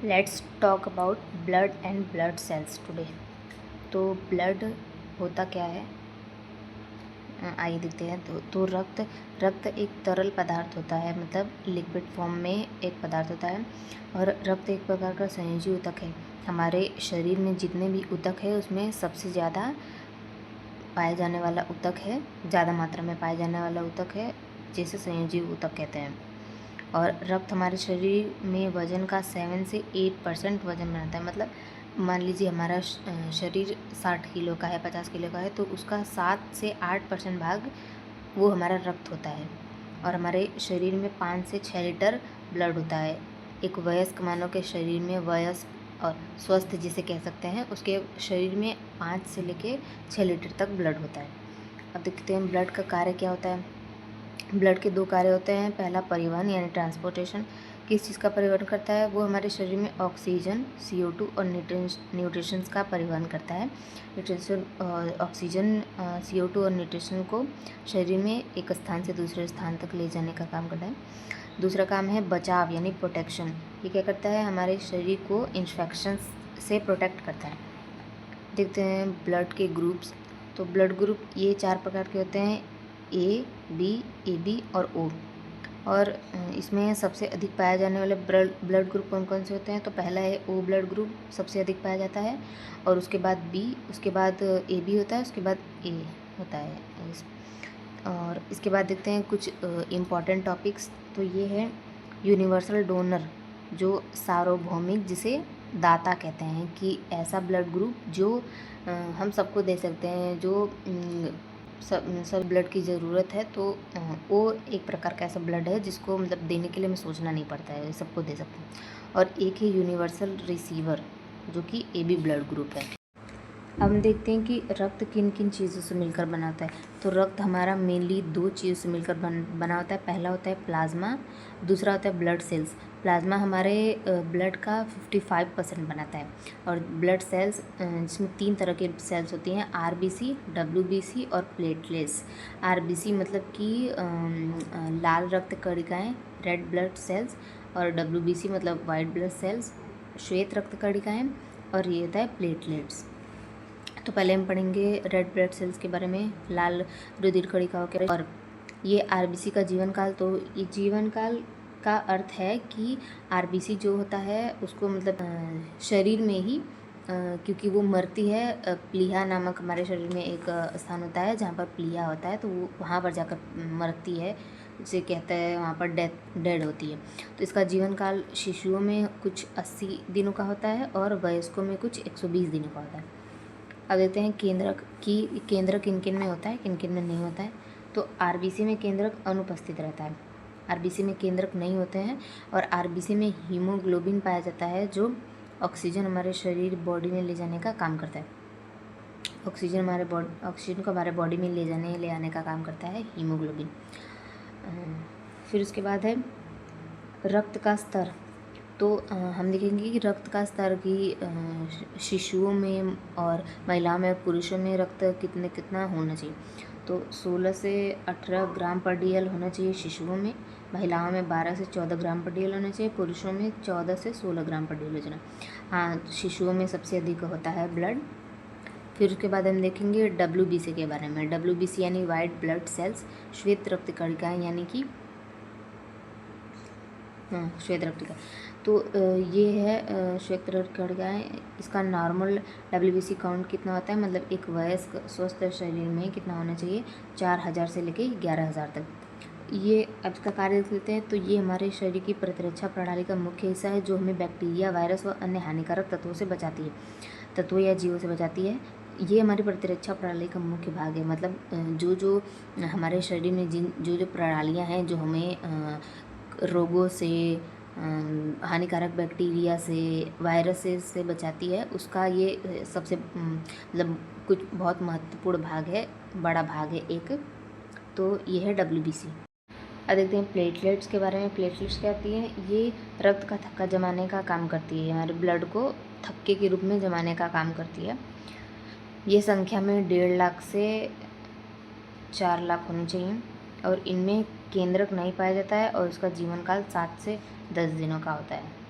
Let's talk about blood and blood cells today. तो blood होता क्या है, आइए देखते हैं। तो रक्त एक तरल पदार्थ होता है, मतलब लिक्विड फॉर्म में एक पदार्थ होता है। और रक्त एक प्रकार का संयोजी ऊतक है। हमारे शरीर में जितने भी ऊतक है उसमें सबसे ज़्यादा पाया जाने वाला ऊतक है, ज़्यादा मात्रा में पाया जाने वाला ऊतक है, जिसे संयोजी ऊतक कहते हैं। और रक्त हमारे शरीर में वज़न का 7 से 8% वज़न बनाता है। मतलब मान लीजिए हमारा शरीर 60 किलो का है, 50 किलो का है, तो उसका 7 से 8% भाग वो हमारा रक्त होता है। और हमारे शरीर में 5 से 6 लीटर ब्लड होता है। एक वयस्क मानव के शरीर में, वयस्क और स्वस्थ जिसे कह सकते हैं, उसके शरीर में 5 से लेके 6 लीटर तक ब्लड होता है। अब देखते हैं ब्लड का कार्य क्या होता है। ब्लड के 2 कार्य होते हैं। पहला परिवहन यानी ट्रांसपोर्टेशन। किस चीज़ का परिवहन करता है? वो हमारे शरीर में ऑक्सीजन, CO2 और न्यूट्रिशंस का परिवहन करता है। ऑक्सीजन, CO2 और न्यूट्रिशन को शरीर में एक स्थान से दूसरे स्थान तक ले जाने का काम करता है। दूसरा काम है बचाव यानी प्रोटेक्शन। ये क्या करता है? हमारे शरीर को इन्फेक्शन से प्रोटेक्ट करता है। देखते हैं ब्लड के ग्रुप्स। तो ब्लड ग्रुप ये 4 प्रकार के होते हैं, A, B, AB और O। और इसमें सबसे अधिक पाया जाने वाले ब्लड ग्रुप कौन कौन से होते हैं? तो पहला है O ब्लड ग्रुप, सबसे अधिक पाया जाता है। और उसके बाद B, उसके बाद AB होता है, उसके बाद A होता है। और इसके बाद देखते हैं कुछ इम्पॉर्टेंट टॉपिक्स। तो ये है यूनिवर्सल डोनर, जो सार्वभौमिक, जिसे दाता कहते हैं, कि ऐसा ब्लड ग्रुप जो हम सबको दे सकते हैं, जो सब ब्लड की ज़रूरत है। तो वो एक प्रकार का ऐसा ब्लड है जिसको मतलब देने के लिए हमें सोचना नहीं पड़ता है, सबको दे सकते हैं। और एक है यूनिवर्सल रिसीवर, जो कि AB ब्लड ग्रुप है। अब हम देखते हैं कि रक्त किन किन चीज़ों से मिलकर बनाता है। तो रक्त हमारा मेनली 2 चीज़ों से मिलकर बना होता है। पहला होता है प्लाज्मा, दूसरा होता है ब्लड सेल्स। प्लाज्मा हमारे ब्लड का 55% बनाता है। और ब्लड सेल्स, जिसमें 3 तरह के सेल्स होती हैं, RBC, WBC और प्लेटलेट्स। RBC मतलब कि लाल रक्त कणिकाएँ, रेड ब्लड सेल्स। और WBC मतलब वाइट ब्लड सेल्स, श्वेत रक्त कणिकाएँ। और ये होता है प्लेटलेट्स। तो पहले हम पढ़ेंगे रेड ब्लड सेल्स के बारे में, लाल रुधिर कणिकाओं के। और ये आरबीसी का जीवन काल। तो ये जीवन काल का अर्थ है कि आरबीसी जो होता है उसको मतलब शरीर में ही, क्योंकि वो मरती है, प्लीहा नामक हमारे शरीर में एक स्थान होता है जहाँ पर प्लीहा होता है, तो वो वहाँ पर जाकर मरती है, जिसे कहते हैं वहाँ पर डेड होती है। तो इसका जीवन काल शिशुओं में कुछ 80 दिनों का होता है और वयस्कों में कुछ 120 दिनों का होता है। अब देखते हैं केंद्रक किन किन में होता है, किन किन में नहीं होता है। तो आरबीसी में केंद्रक अनुपस्थित रहता है, आरबीसी में केंद्रक नहीं होते हैं। और आरबीसी में हीमोग्लोबिन पाया जाता है, जो ऑक्सीजन हमारे शरीर बॉडी में ले जाने का काम करता है। ऑक्सीजन को हमारे बॉडी में ले आने का काम करता है हीमोग्लोबिन। फिर उसके बाद है रक्त का स्तर। तो हम देखेंगे कि रक्त का स्तर की शिशुओं में और महिलाओं में, पुरुषों में रक्त कितना होना चाहिए। तो 16 से 18 ग्राम पर DL होना चाहिए शिशुओं में। महिलाओं में 12 से 14 ग्राम पर DL होना चाहिए। पुरुषों में 14 से 16 ग्राम पर DL हो जाना। हाँ, शिशुओं में सबसे अधिक होता है ब्लड। फिर उसके बाद हम देखेंगे WBC के बारे में। WBC यानी वाइट ब्लड सेल्स, श्वेत रक्त कणिकाएँ, यानी कि श्वेत रक्त कणिका। तो ये है श्वेत रक्त कणिकाएँ। इसका नॉर्मल WBC काउंट कितना होता है, मतलब एक वयस्क स्वस्थ शरीर में कितना होना चाहिए? 4000 से लेके 11000 तक। ये अब इसका कार्य देख लेते हैं। तो ये हमारे शरीर की प्रतिरक्षा प्रणाली का मुख्य हिस्सा है, जो हमें बैक्टीरिया, वायरस व अन्य हानिकारक तत्वों से बचाती है, तत्वों या जीवों से बचाती है। ये हमारी प्रतिरक्षा प्रणाली का मुख्य भाग है। मतलब जो हमारे शरीर में जो प्रणालियाँ हैं, जो हमें रोगों से, हानिकारक बैक्टीरिया से, वायरसेस से बचाती है, उसका ये सबसे मतलब कुछ बहुत महत्वपूर्ण भाग है, बड़ा भाग है एक। तो ये है WBC। अब देखते हैं प्लेटलेट्स के बारे में। प्लेटलेट्स क्या होती हैं? ये रक्त का थक्का जमाने का काम करती है, हमारे ब्लड को थक्के के रूप में जमाने का काम करती है। ये संख्या में 1.5 लाख से 4 लाख होनी चाहिए। और इनमें केंद्रक नहीं पाया जाता है और उसका जीवन काल 7 से 10 दिनों का होता है।